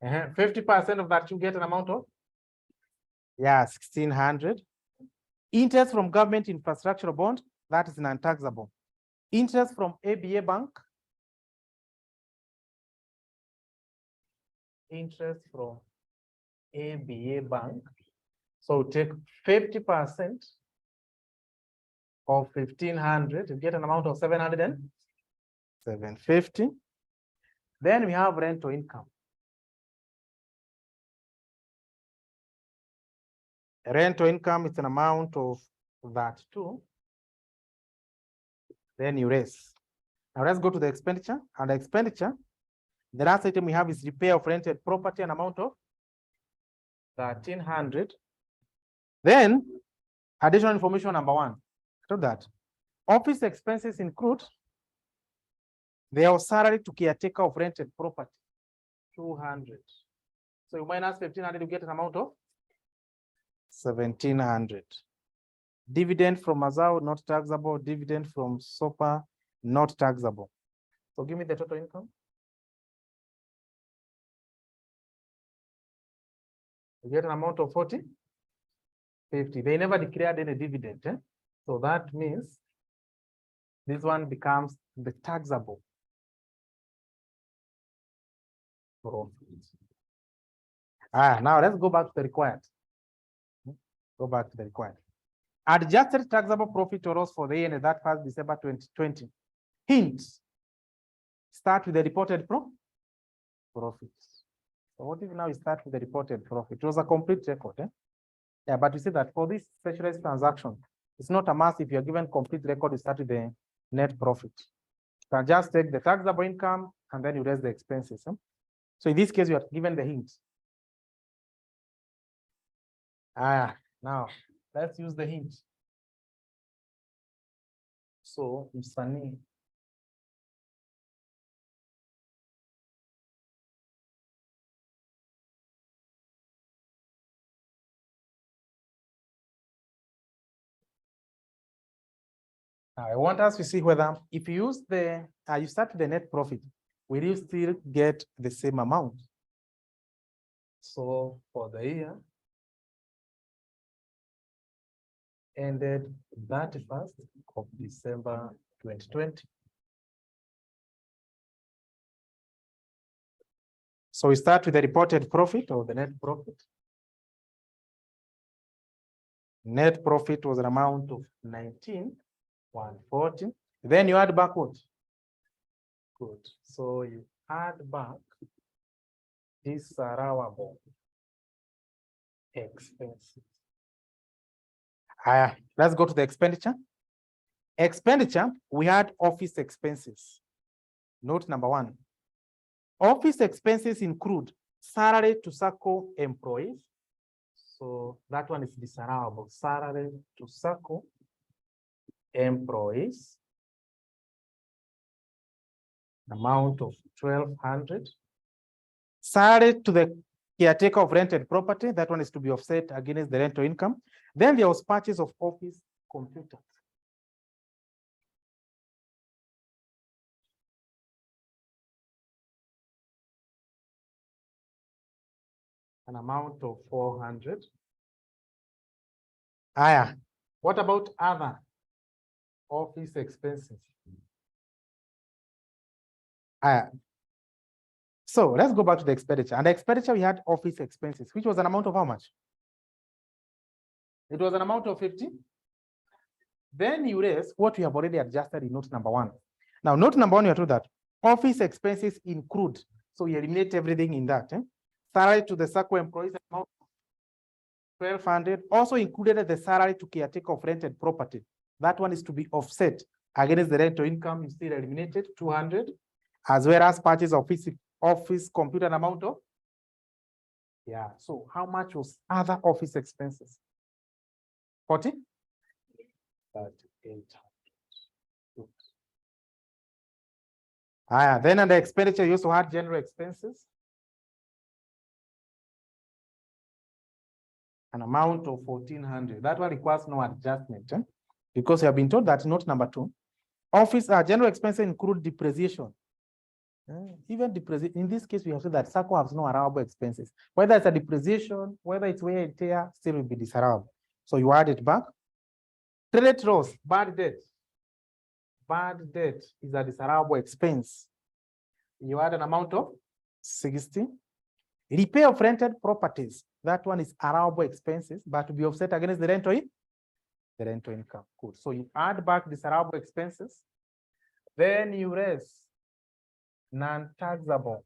50% of that you get an amount of, 1,600. Interest from government infrastructure bond, that is non-taxable. Interest from ABA bank, interest from ABA bank. So take 50% of 1,500, you get an amount of 750. Then we have rental income. Rental income is an amount of that too. Then you raise. Now let's go to the expenditure. And the expenditure, the last item we have is repair of rented property, an amount of 1,300. Then additional information number 1. So that office expenses include their salary to caretaker of rented property, 200. So you minus 1,500, you get an amount of 1,700. Dividend from Mazao, not taxable. Dividend from SOPA, not taxable. So give me the total income. You get an amount of 40, 50. They never declared any dividend. Eh? So that means this one becomes the taxable profit. Now let's go back to the required. Go back to the required. Adjusted taxable profit or loss for the year that past December 2020. Hint. Start with the reported profits. So what if now we start with the reported profit? It was a complete record. Eh? Yeah, but you see that for this specialized transaction, it's not a must. If you're given complete record, you start with the net profit. You can just take the taxable income and then you raise the expenses. Eh? So in this case, you are given the hint. Now let's use the hint. So Msanii. I want us to see whether if you use the, you start with the net profit, will you still get the same amount? So for the year ended 31st of December 2020. So we start with the reported profit or the net profit. Net profit was an amount of 19,140. Then you add back what? Good. So you add back disallowable expenses. Let's go to the expenditure. Expenditure, we had office expenses. Note number 1. Office expenses include salary to Sacco employees. So that one is disallowable. Salary to Sacco employees. Amount of 1,200. Salary to the caretaker of rented property. That one is to be offset against the rental income. Then there was purchase of office computers. An amount of 400. What about other office expenses? So let's go back to the expenditure. And the expenditure, we had office expenses, which was an amount of how much? It was an amount of 50. Then you raise what we have already adjusted in note number 1. Now, note number 1, you are told that office expenses include. So you eliminate everything in that. Salary to the Sacco employees amount 1,200. Also included the salary to caretaker of rented property. That one is to be offset against the rental income. You still eliminated 200, as well as purchase of office computer amount of. So how much was other office expenses? 40? 3800. Then under expenditure, you also had general expenses. an amount of 1,400. That one requires no adjustment, because you have been told that note number 2, office general expenses include depreciation. Even depreciation, in this case, we have said that Sacco has no allowable expenses. Whether it's a depreciation, whether it's wear and tear, still will be disallowable. So you add it back. Credit loss, bad debt. Bad debt is a disallowable expense. You add an amount of 60. Repair of rented properties. That one is allowable expenses, but to be offset against the rental income. Good. So you add back disallowable expenses. Then you raise non-taxable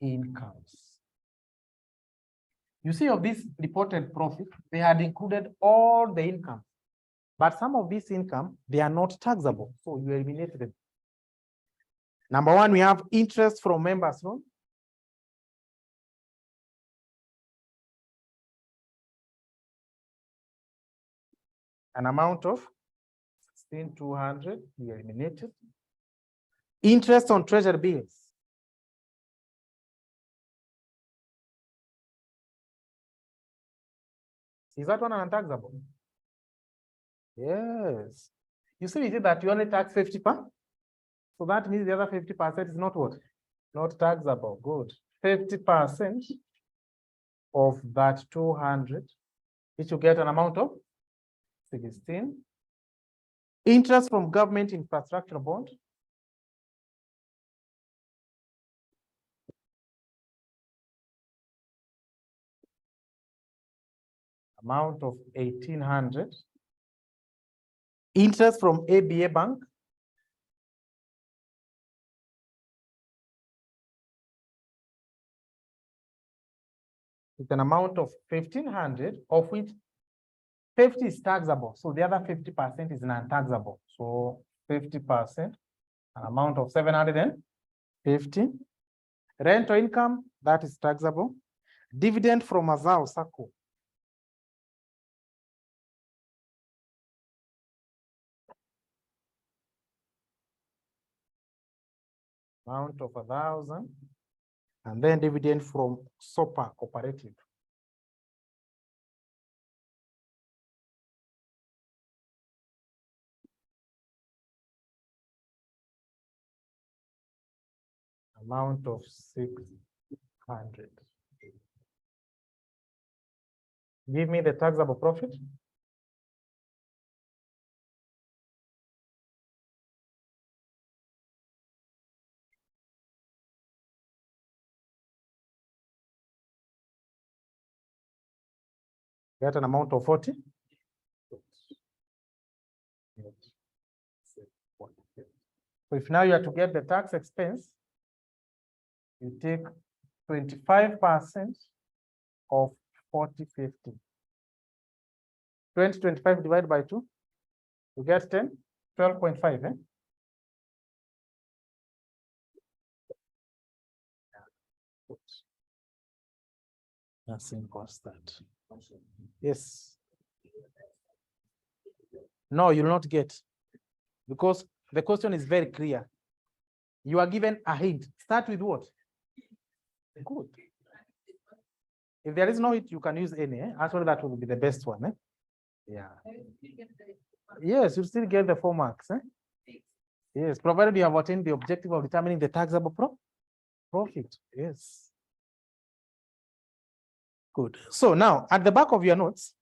incomes. You see, of this reported profit, they had included all the income, but some of this income, they are not taxable, so you eliminate them. Number 1, we have interest from members' loan. An amount of 16,200, you eliminate it. Interest on treasury bills. Is that one untaxable? Yes. You see, we did that you only tax 50%. So that means the other 50% is not what? Not taxable. Good. 50% of that 200, which you get an amount of 16. Interest from government infrastructure bond. Amount of 1,800. Interest from ABA Bank. With an amount of 1,500, of which 50 is taxable. So the other 50% is non-taxable. So 50%, an amount of 750. Rental income, that is taxable. Dividend from Azao Sacco. Amount of 1,000. And then dividend from SOPA Cooperative. Amount of 600. Give me the taxable profit. Get an amount of 40. So if now you are to get the tax expense, you take 25% of 4050. 2025 divided by 2, you get 10, 12.5. That's simple as that. Yes. No, you will not get, because the question is very clear. You are given a hint. Start with what? Good. If there is no hint, you can use any. Actually, that will be the best one. Yeah. Yes, you still get the 4 marks. Yes, provided you have attained the objective of determining the taxable profit. Yes. Good. So now, at the back of your notes,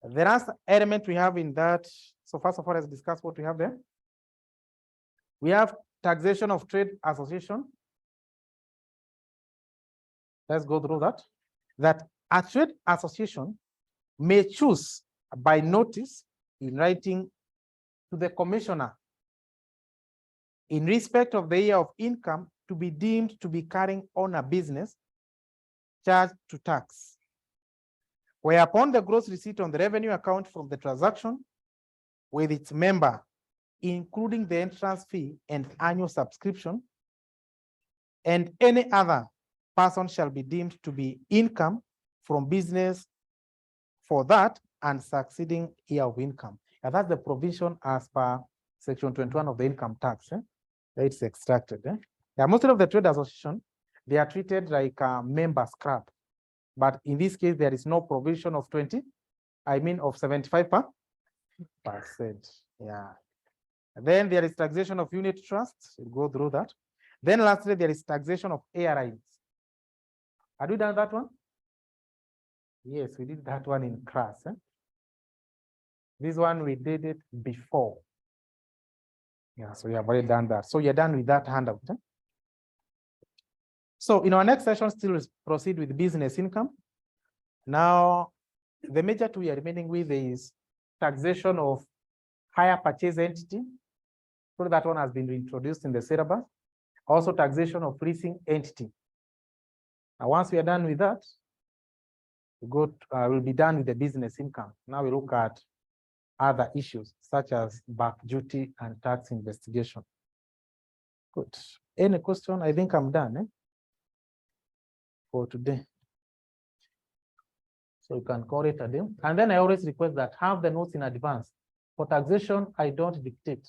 the last element we have in that. So first of all, let's discuss what we have there. We have taxation of trade association. Let's go through that. That a trade association may choose by notice in writing to the commissioner in respect of the year of income to be deemed to be carrying on a business charged to tax, whereupon the gross receipt on the revenue account from the transaction with its member, including the entrance fee and annual subscription, and any other person shall be deemed to be income from business for that and succeeding year of income. And that's the provision as per section 21 of the income tax. It's extracted. Yeah, most of the trade association, they are treated like a member scrap. But in this case, there is no provision of 75%. Yeah. Then there is taxation of unit trusts. We'll go through that. Then lastly, there is taxation of ARIs. Have we done that one? Yes, we did that one in class. This one, we did it before. Yeah, so we have already done that. So you're done with that handout. So in our next session, still proceed with business income. Now, the major two we are remaining with is taxation of hire purchase entity. So that one has been introduced in the syllabus. Also taxation of leasing entity. Now, once we are done with that, we'll be done with the business income. Now we look at other issues such as back duty and tax investigation. Good. Any question? I think I'm done for today. So you can call it a day. And then I always request that have the notes in advance. For taxation, I don't dictate.